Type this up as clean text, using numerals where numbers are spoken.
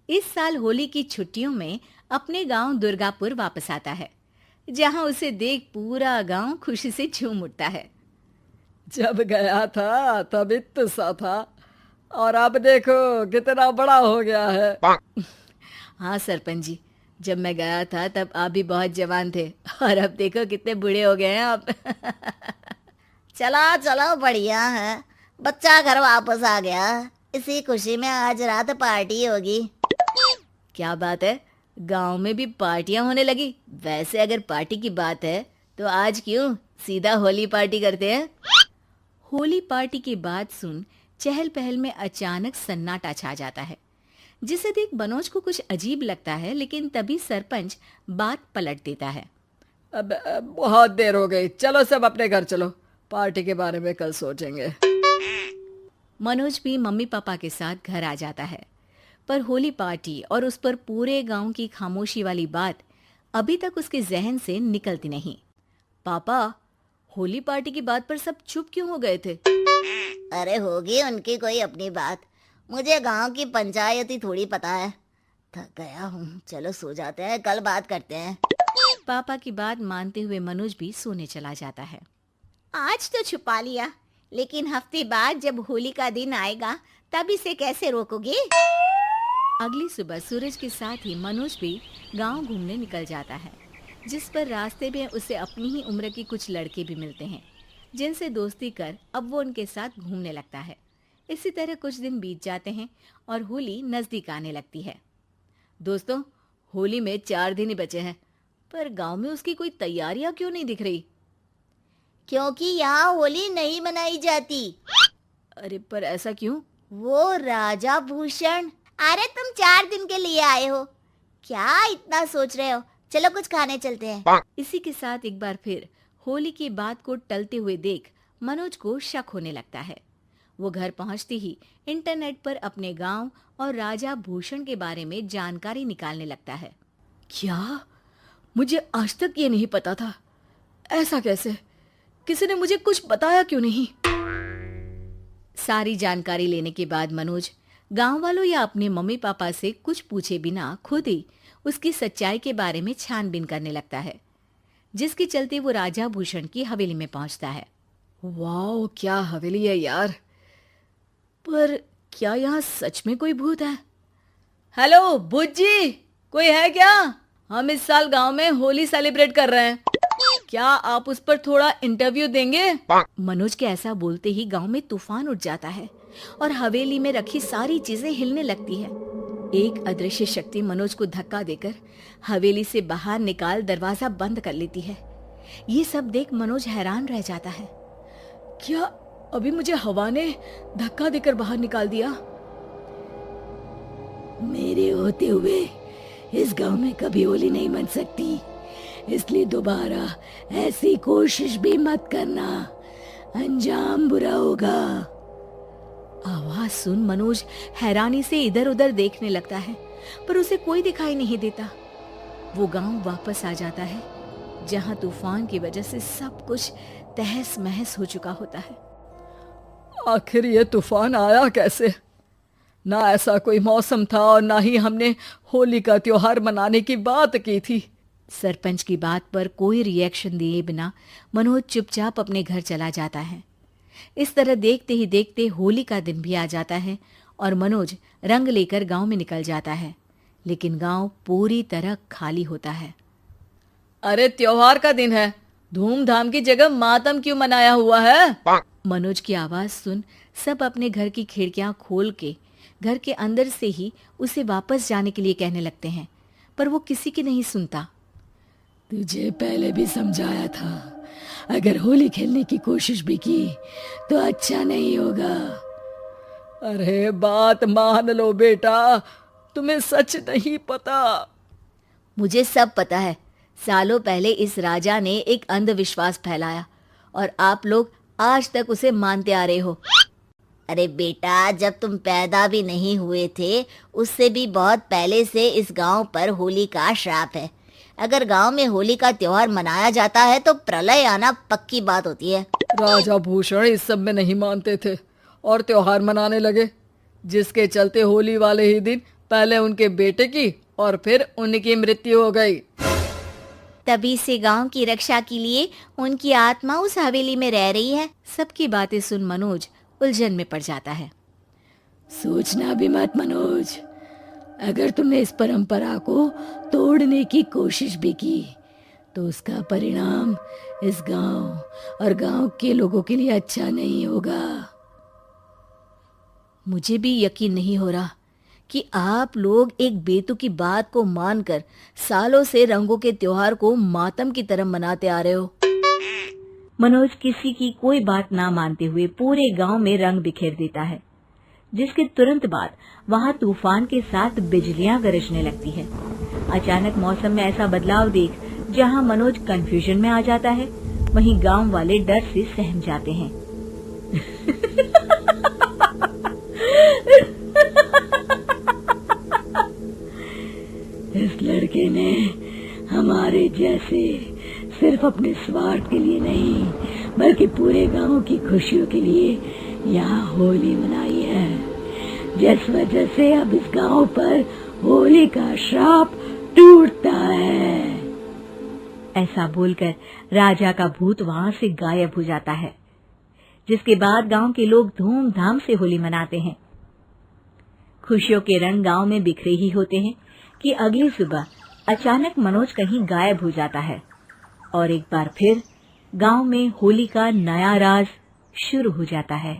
इस साल होली की छुट्टियों में अपने गांव दुर्गापुर वापस आता है, जहां उसे देख पूरा गांव खुशी से झूम उठता है। जब गया था तब इतना सा था और अब देखो कितना बड़ा हो गया है। हाँ सरपंच जी, जब मैं गया था तब आप भी बहुत जवान थे और अब देखो कितने बूढ़े हो गए हैं आप। चलो चलो, बढ़िया है। बच्चा घर वापस आ गया। इसी खुशी में आज रात पार्टी होगी। क्या बात है, गांव में भी पार्टियां होने लगी। वैसे अगर पार्टी की बात है तो आज क्यों सीधा होली पार्टी करते हैं। होली पार्टी की बात सुन चहल पहल में अचानक सन्नाटा छा जाता है, जिसे देख मनोज को कुछ अजीब लगता है, लेकिन तभी सरपंच बात पलट देता है। अब बहुत देर हो गई, चलो सब अपने घर चलो, पार्टी के बारे में कल सोचेंगे। मनोज भी मम्मी पापा के साथ घर आ जाता है, पर होली पार्टी और उस पर पूरे गांव की खामोशी वाली बात अभी तक उसके जहन से निकलती नहीं। पापा, होली पार्टी की बात पर सब चुप क्यों हो गए थे? अरे होगी उनकी कोई अपनी बात। मुझे गांव की पंचायत ही थोड़ी पता है। थक गया हूँ, चलो सो जाते हैं, कल बात करते हैं। पापा की बात मानते हुए मनोज भी सोने चला जाता है। आज तो छुपा लिया, लेकिन हफ्ते बाद जब होली का दिन आएगा तब इसे कैसे रोकोगे? अगली सुबह सूरज के साथ ही मनोज भी गांव घूमने निकल जाता है, जिस पर रास्ते में उसे अपनी ही उम्र के कुछ लड़के भी मिलते हैं, जिनसे दोस्ती कर अब वो उनके साथ घूमने लगता है। इसी तरह कुछ दिन बीत जाते हैं और होली नजदीक आने लगती है। दोस्तों, होली में 4 दिन ही बचे हैं, पर गांव में उसकी कोई तैयारियां क्यों नहीं दिख रही? क्योंकि यहाँ होली नहीं मनाई जाती। अरे पर ऐसा क्यों? वो राजा भूषण। अरे तुम 4 दिन के लिए आए हो, क्या इतना सोच रहे हो? चलो कुछ खाने चलते हैं। इसी के साथ एक बार फिर होली की बात को टलते हुए देख मनोज को शक होने लगता है। वो घर पहुंचते ही इंटरनेट पर अपने गांव और राजा भूषण के बारे में जानकारी निकालने लगता है। क्या? मुझे आज तक ये नहीं पता था। ऐसा कैसे? किसी ने मुझे कुछ बताया क्यों नहीं? सारी जानकारी लेने के बाद मनोज गांव वालों या अपने मम्मी पापा से कुछ पूछे बिना खुद ही उसकी सच्चाई के बारे में छानबीन करने लगता है, जिसके चलते वो राजा भूषण की हवेली में पहुंचता है। वाह, क्या हवेली है यार। पर क्या यहाँ सच में कोई भूत है? हेलो भूत जी, कोई है क्या? हम इस साल गांव में होली सेलिब्रेट कर रहे हैं, क्या आप उस पर थोड़ा इंटरव्यू देंगे? मनोज के ऐसा बोलते ही गांव में तूफान उठ जाता है और हवेली में रखी सारी चीजें हिलने लगती है। एक अदृश्य शक्ति मनोज को धक्का देकर हवेली से बाहर निकाल दरवाजा बंद कर लेती है। ये सब देख मनोज हैरान रह जाता है। क्या अभी मुझे हवा ने धक्का देकर बाहर निकाल दिया? मेरे होते हुए इस गांव में कभी होली नहीं मन सकती, इसलिए दोबारा ऐसी कोशिश भी मत करना, अंजाम बुरा होगा। आवाज सुन मनोज हैरानी से इधर उधर देखने लगता है, पर उसे कोई दिखाई नहीं देता। वो गांव वापस आ जाता है, जहां तूफान की वजह से सब कुछ तहस महस हो चुका होता है। आखिर ये तूफान आया कैसे? ना ऐसा कोई मौसम था और ना ही हमने होली का त्योहार मनाने की बात की थी। सरपंच की बात पर कोई रिएक्शन दिए बिना मनोज चुपचाप अपने घर चला जाता है। इस तरह देखते ही देखते होली का दिन भी आ जाता है और मनोज रंग लेकर गांव में निकल जाता है, लेकिन गांव पूरी तरह खाली होता है। अरे त्योहार का दिन है, धूमधाम की जगह मातम क्यों मनाया हुआ है? मनोज की आवाज सुन सब अपने घर की खिड़कियां खोल के घर के अंदर से ही उसे वापस जाने के लिए कहने लगते हैं, पर वो किसी की नहीं सुनता। तुझे पहले भी समझाया था, अगर होली खेलने की कोशिश भी की तो अच्छा नहीं होगा। अरे बात मान लो बेटा, तुम्हें सच नहीं पता। मुझे सब पता है। सालों पहले इस राजा ने एक अंधविश्वास फैलाया और आप लोग आज तक उसे मानते आ रहे हो। अरे बेटा, जब तुम पैदा भी नहीं हुए थे उससे भी बहुत पहले से इस गांव पर होली का श्राप है। अगर गांव में होली का त्योहार मनाया जाता है तो प्रलय आना पक्की बात होती है। राजा भूषण इस सब में नहीं मानते थे और त्योहार मनाने लगे, जिसके चलते होली वाले ही दिन पहले उनके बेटे की और फिर उनकी मृत्यु हो गई। तभी से गांव की रक्षा के लिए उनकी आत्मा उस हवेली में रह रही है। सबकी बातें सुन मनोज उलझन में पड़ जाता है। सोचना भी मत मनोज, अगर तुमने इस परंपरा को तोड़ने की कोशिश भी की तो उसका परिणाम इस गांव और गांव के लोगों के लिए अच्छा नहीं होगा। मुझे भी यकीन नहीं हो रहा कि आप लोग एक बेतुकी बात को मानकर सालों से रंगों के त्योहार को मातम की तरह मनाते आ रहे हो। मनोज किसी की कोई बात ना मानते हुए पूरे गांव में रंग बिखेर देता है, जिसके तुरंत बाद वहां तूफान के साथ बिजलियां गरजने लगती है। अचानक मौसम में ऐसा बदलाव देख जहां मनोज कंफ्यूजन में आ जाता है, वहीं गांव वाले डर से सहम जाते हैं। इस लड़के ने हमारे जैसे सिर्फ अपने स्वार्थ के लिए नहीं बल्कि पूरे गांव की खुशियों के लिए यहाँ होली मनाई है, जिस वजह से अब इस गांव पर होली का श्राप टूटता है। ऐसा बोलकर राजा का भूत वहां से गायब हो जाता है, जिसके बाद गांव के लोग धूमधाम से होली मनाते हैं। खुशियों के रंग गांव में बिखरे ही होते हैं कि अगली सुबह अचानक मनोज कहीं गायब हो जाता है और एक बार फिर गांव में होली का नया राज शुरू हो जाता है।